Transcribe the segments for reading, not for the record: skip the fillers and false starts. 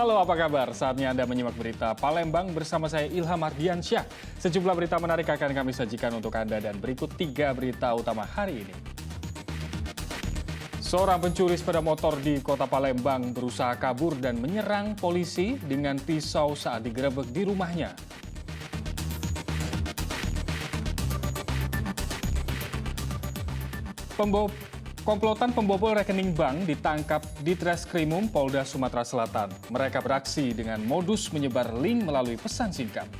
Halo, apa kabar? Saatnya Anda menyimak berita Palembang bersama saya Ilham Ardiansyah. Sejumlah berita menarik akan kami sajikan untuk Anda dan berikut 3 berita utama hari ini. Seorang pencuri sepeda motor di kota Palembang berusaha kabur dan menyerang polisi dengan pisau saat digerebek di rumahnya. Komplotan pembobol rekening bank ditangkap di Treskrimum Polda Sumatera Selatan. Mereka beraksi dengan modus menyebar link melalui pesan singkat.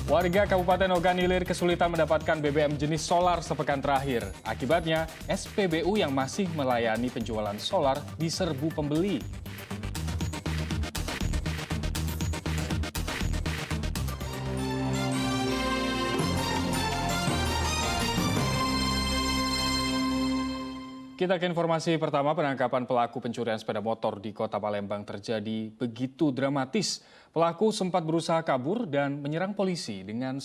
Warga Kabupaten Ogan Ilir kesulitan mendapatkan BBM jenis solar sepekan terakhir. Akibatnya, SPBU yang masih melayani penjualan solar diserbu pembeli. Kita ke informasi pertama, penangkapan pelaku pencurian sepeda motor di kota Palembang terjadi begitu dramatis. Pelaku sempat berusaha kabur dan menyerang polisi dengan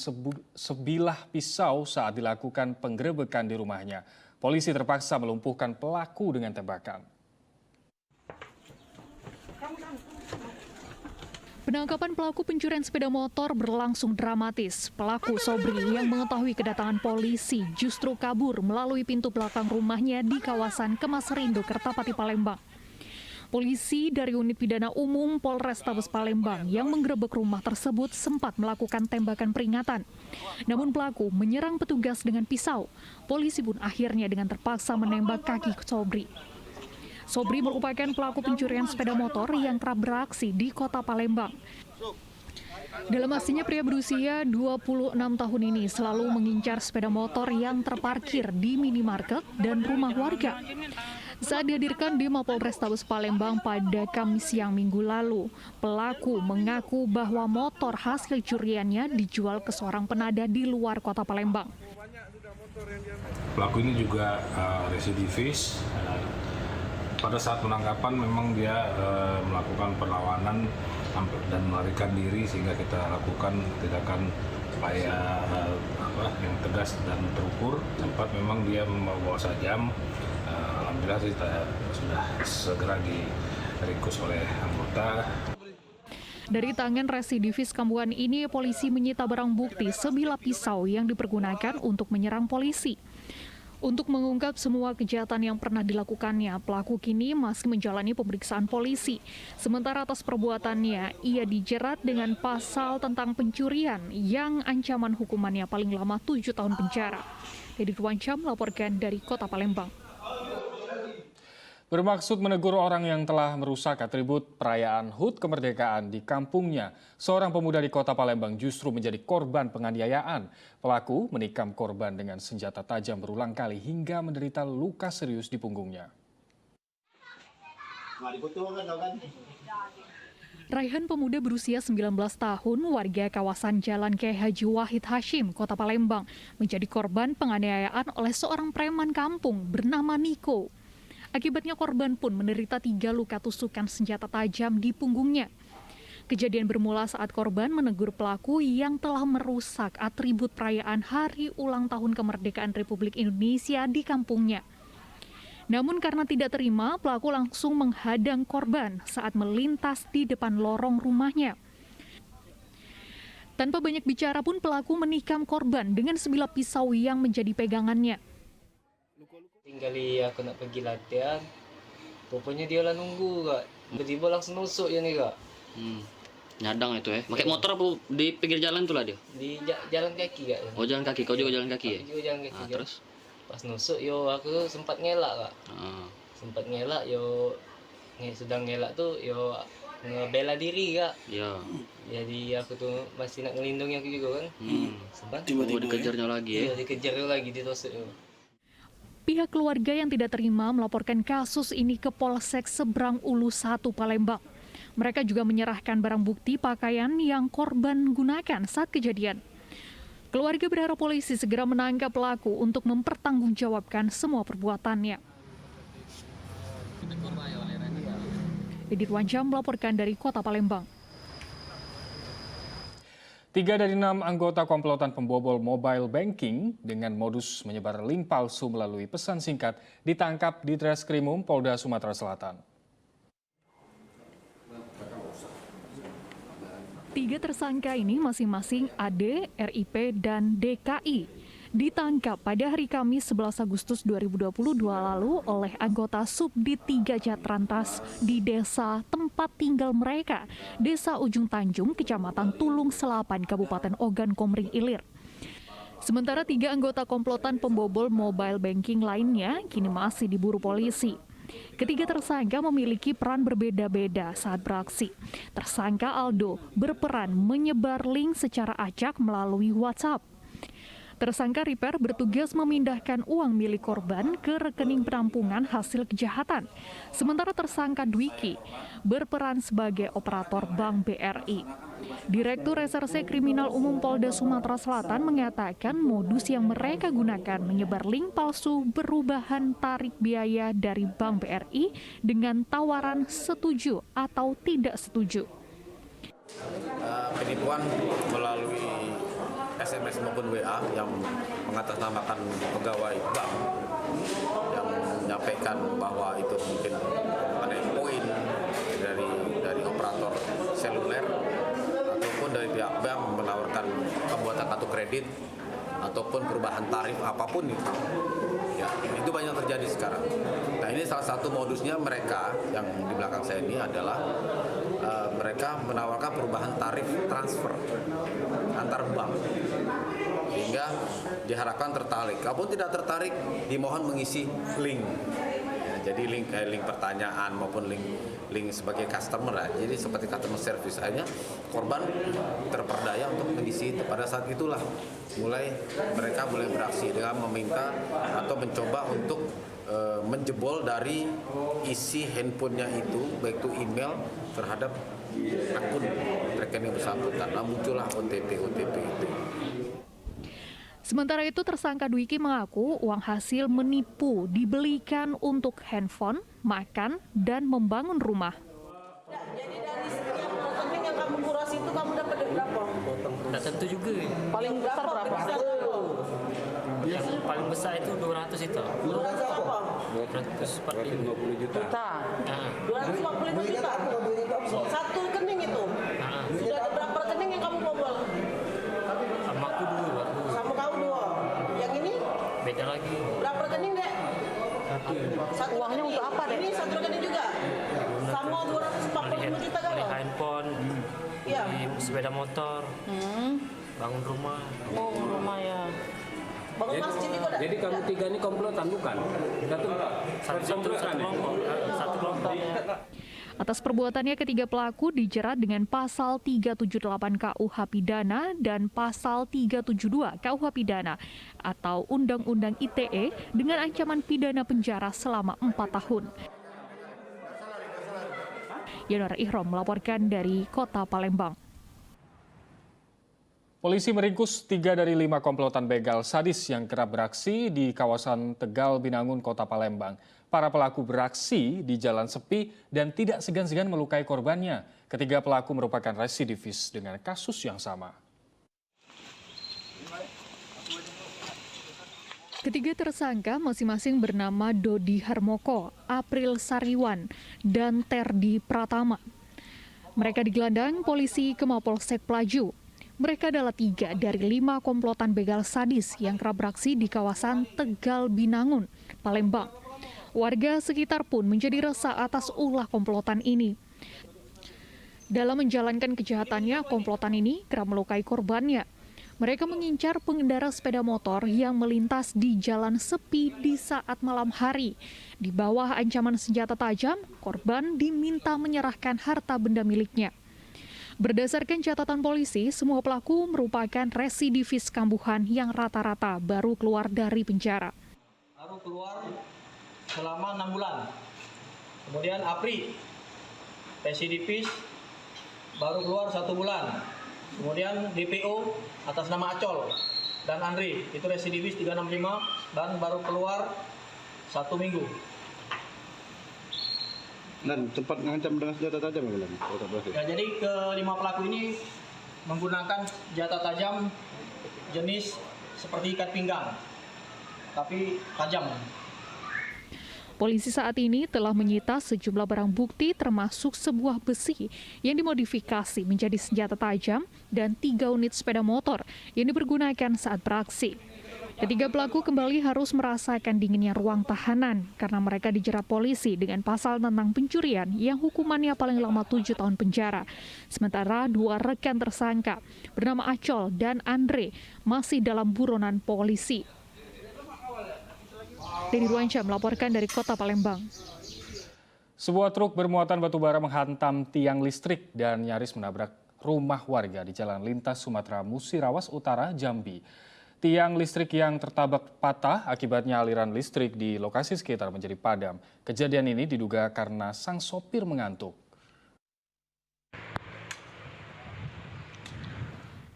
sebilah pisau saat dilakukan penggerebekan di rumahnya. Polisi terpaksa melumpuhkan pelaku dengan tembakan. Penangkapan pelaku pencurian sepeda motor berlangsung dramatis. Pelaku Sobri yang mengetahui kedatangan polisi justru kabur melalui pintu belakang rumahnya di kawasan Kemasrindo, Kertapati, Palembang. Polisi dari Unit Pidana Umum Polrestabes Palembang yang menggerebek rumah tersebut sempat melakukan tembakan peringatan. Namun pelaku menyerang petugas dengan pisau. Polisi pun akhirnya dengan terpaksa menembak kaki Sobri. Sobri merupakan pelaku pencurian sepeda motor yang kerap beraksi di kota Palembang. Dalam aksinya, pria berusia 26 tahun ini selalu mengincar sepeda motor yang terparkir di minimarket dan rumah warga. Saat dihadirkan di Mapolrestabes Palembang pada Kamis siang minggu lalu, pelaku mengaku bahwa motor hasil curiannya dijual ke seorang penada di luar kota Palembang. Pelaku ini juga residivis. Pada saat penangkapan memang dia melakukan perlawanan dan melarikan diri, sehingga kita lakukan tindakan upaya yang tegas dan terukur. Sempat memang dia membawa sajam. Alhamdulillah kita sudah segera diringkus oleh anggota. Dari tangan residivis kambuhan ini, polisi menyita barang bukti sebilah pisau yang dipergunakan untuk menyerang polisi. Untuk mengungkap semua kejahatan yang pernah dilakukannya, pelaku kini masih menjalani pemeriksaan polisi. Sementara atas perbuatannya, ia dijerat dengan pasal tentang pencurian yang ancaman hukumannya paling lama 7 tahun penjara. Dedi Ruwancam melaporkan dari kota Palembang. Bermaksud menegur orang yang telah merusak atribut perayaan HUT kemerdekaan di kampungnya, seorang pemuda di kota Palembang justru menjadi korban penganiayaan. Pelaku menikam korban dengan senjata tajam berulang kali hingga menderita luka serius di punggungnya. Raihan pemuda berusia 19 tahun, warga kawasan Jalan Kiai Haji Wahid Hashim, kota Palembang, menjadi korban penganiayaan oleh seorang preman kampung bernama Niko. Akibatnya korban pun menderita 3 luka tusukan senjata tajam di punggungnya. Kejadian bermula saat korban menegur pelaku yang telah merusak atribut perayaan Hari Ulang Tahun Kemerdekaan Republik Indonesia di kampungnya. Namun karena tidak terima, pelaku langsung menghadang korban saat melintas di depan lorong rumahnya. Tanpa banyak bicara pun pelaku menikam korban dengan sebilah pisau yang menjadi pegangannya. Kali aku nak pergi latihan, rupanya dia lah nunggu kak. Tiba-tiba langsung nusuk ya nih kak. Nyadang itu ya. Pakai motor apa di pinggir jalan tuh lah dia? Di jalan kaki kak. Oh jalan kaki, kau juga jalan kaki ya? Aku juga jalan kaki. Terus? Pas nusuk yo aku sempat ngelak kak. Sempat ngelak yo, sedang ngelak tuh yo ngebela diri kak. Ya. Jadi aku tuh masih nak ngelindungi aku juga kan. Sempat. Tiba-tiba dikejarnya lagi ya? Iya dikejar lagi ditusuk yo. Pihak keluarga yang tidak terima melaporkan kasus ini ke Polsek Seberang Ulu 1 Palembang. Mereka juga menyerahkan barang bukti pakaian yang korban gunakan saat kejadian. Keluarga berharap polisi segera menangkap pelaku untuk mempertanggungjawabkan semua perbuatannya. Dedi Ruwancam melaporkan dari kota Palembang. 3 dari 6 anggota komplotan pembobol mobile banking dengan modus menyebar link palsu melalui pesan singkat ditangkap di Treskrimum Polda Sumatera Selatan. 3 tersangka ini masing-masing AD, RIP, dan DKI ditangkap pada hari Kamis 11 Agustus 2022 lalu oleh anggota Subdit 3 Jatrantas di desa tempat tinggal mereka, Desa Ujung Tanjung, Kecamatan Tulung Selapan, Kabupaten Ogan Komering Ilir. Sementara 3 anggota komplotan pembobol mobile banking lainnya kini masih diburu polisi. Ketiga tersangka memiliki peran berbeda-beda saat beraksi. Tersangka Aldo berperan menyebar link secara acak melalui WhatsApp. Tersangka Riper bertugas memindahkan uang milik korban ke rekening penampungan hasil kejahatan. Sementara tersangka Dwiki berperan sebagai operator Bank BRI. Direktur Reserse Kriminal Umum Polda Sumatera Selatan mengatakan modus yang mereka gunakan menyebar link palsu berubahan tarik biaya dari Bank BRI dengan tawaran setuju atau tidak setuju. Penipuan melalui SMS maupun WA yang mengatasnamakan pegawai bank yang menyampaikan bahwa itu mungkin mengenai poin dari operator seluler ataupun dari pihak bank menawarkan pembuatan kartu kredit ataupun perubahan tarif apapun itu. Ya, itu banyak terjadi sekarang. Nah, ini salah satu modusnya mereka yang di belakang saya ini adalah mereka menawarkan perubahan tarif transfer antar bank sehingga diharapkan tertarik. Kalaupun tidak tertarik, dimohon mengisi link. Ya, jadi link kayak link pertanyaan maupun link sebagai customer lah. Jadi seperti customer service akhirnya korban terperdaya untuk mengisi itu. Pada saat itulah mereka mulai beraksi dengan meminta atau mencoba untuk menjebol dari isi handphonenya itu, baik itu email terhadap akun rekening bersangkutan. Nah, muncullah OTP itu. Sementara itu tersangka Dwiki mengaku uang hasil menipu dibelikan untuk handphone, makan, dan membangun rumah. Jadi dari setiap rekening yang kamu kuras itu kamu dapat berapa? Tidak tentu juga. Paling besar berapa? Yang paling besar itu 200 itu. 200 apa? 240 Juta. Nah, 245 juta. Satu rekening itu. Sudah ada berapa rekening yang kamu bobol? sama aku dulu baru. Sama kamu 2. Yang ini Beda lagi. berapa rekening, Dek? Satu uangnya untuk apa, Dek? Ini satu rekening juga. Sama 240 juta kan? Beli handphone, Iya. beli sepeda motor, bangun rumah. Oh, rumah ya. Bangun masjid itu, Dek? Jadi kamu 3 ini komplotan bukan? Satu kelompok. Atas perbuatannya, ketiga pelaku dijerat dengan pasal 378 KUH Pidana dan pasal 372 KUH Pidana atau Undang-Undang ITE dengan ancaman pidana penjara selama 4 tahun. Yonora Ihrom melaporkan dari Kota Palembang. Polisi meringkus 3 dari 5 komplotan begal sadis yang kerap beraksi di kawasan Tegal Binangun, Kota Palembang. Para pelaku beraksi di jalan sepi dan tidak segan-segan melukai korbannya. Ketiga pelaku merupakan residivis dengan kasus yang sama. Ketiga tersangka masing-masing bernama Dodi Harmoko, April Sariwan, dan Terdi Pratama. Mereka digelandang polisi ke Mapolsek Pelaju. Mereka adalah 3 dari 5 komplotan begal sadis yang kerap beraksi di kawasan Tegal Binangun, Palembang. Warga sekitar pun menjadi resah atas ulah komplotan ini. Dalam menjalankan kejahatannya, komplotan ini kerap melukai korbannya. Mereka mengincar pengendara sepeda motor yang melintas di jalan sepi di saat malam hari. Di bawah ancaman senjata tajam, korban diminta menyerahkan harta benda miliknya. Berdasarkan catatan polisi, semua pelaku merupakan residivis kambuhan yang rata-rata baru keluar dari penjara. Baru keluar selama 6 bulan. Kemudian Apri, residivis, baru keluar 1 bulan. Kemudian DPO atas nama Acol dan Andri, itu residivis 365 dan baru keluar 1 minggu. Dan tempat mengancam dengan senjata tajam ya? Ya, jadi ke-5 pelaku ini menggunakan senjata tajam jenis seperti ikat pinggang, tapi tajam. Polisi saat ini telah menyita sejumlah barang bukti termasuk sebuah besi yang dimodifikasi menjadi senjata tajam dan 3 unit sepeda motor yang dipergunakan saat beraksi. Ketiga pelaku kembali harus merasakan dinginnya ruang tahanan karena mereka dijerat polisi dengan pasal tentang pencurian yang hukumannya paling lama 7 tahun penjara. Sementara 2 rekan tersangka bernama Acol dan Andre masih dalam buronan polisi. Dedi Ruansyah melaporkan dari Kota Palembang. Sebuah truk bermuatan batu bara menghantam tiang listrik dan nyaris menabrak rumah warga di Jalan Lintas Sumatera Musirawas Utara, Jambi. Tiang listrik yang tertabak patah akibatnya aliran listrik di lokasi sekitar menjadi padam. Kejadian ini diduga karena sang sopir mengantuk.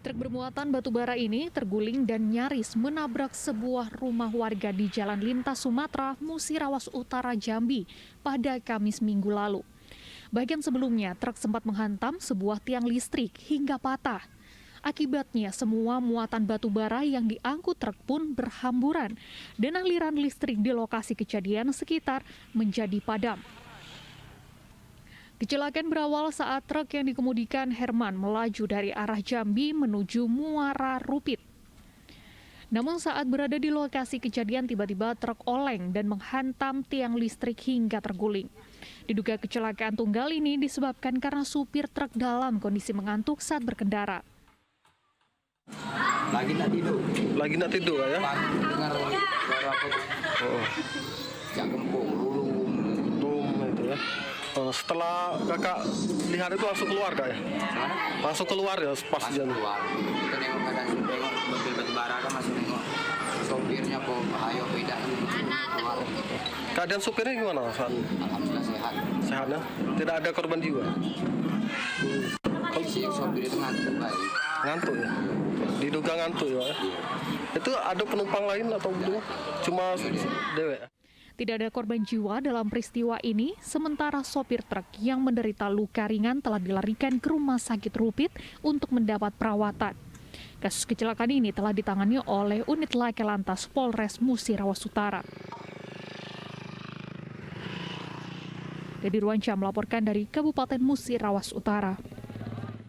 Truk bermuatan batu bara ini terguling dan nyaris menabrak sebuah rumah warga di Jalan Lintas Sumatera Musirawas Utara, Jambi pada Kamis minggu lalu. Bagian sebelumnya, truk sempat menghantam sebuah tiang listrik hingga patah. Akibatnya, semua muatan batu bara yang diangkut truk pun berhamburan dan aliran listrik di lokasi kejadian sekitar menjadi padam. Kecelakaan berawal saat truk yang dikemudikan Herman melaju dari arah Jambi menuju Muara Rupit. Namun saat berada di lokasi kejadian tiba-tiba truk oleng dan menghantam tiang listrik hingga terguling. Diduga kecelakaan tunggal ini disebabkan karena supir truk dalam kondisi mengantuk saat berkendara. Lagi nak tidur ya? Dengar suara apa? Jak gempung, Belum itu ya. Setelah kakak lihat itu langsung keluar kak ya? Langsung keluar ya pas jam. keluar. Kita nengok keadaan nengok mobil batu bara kan masih nengok sopirnya kok ayo beda keluar. Keadaan supirnya gimana saat? Alhamdulillah sehat. Sehatnya? Tidak ada korban jiwa? Si sopir itu ngantuk baik. Ngantuk ya? Diduga ngantuk ya? Itu ada penumpang lain atau berdua? Cuma dewek? Tidak ada korban jiwa dalam peristiwa ini, sementara sopir truk yang menderita luka ringan telah dilarikan ke Rumah Sakit Rupit untuk mendapat perawatan. Kasus kecelakaan ini telah ditangani oleh unit Laka Lantas Polres Musirawas Utara. Dedi Ruansyah melaporkan dari Kabupaten Musirawas Utara.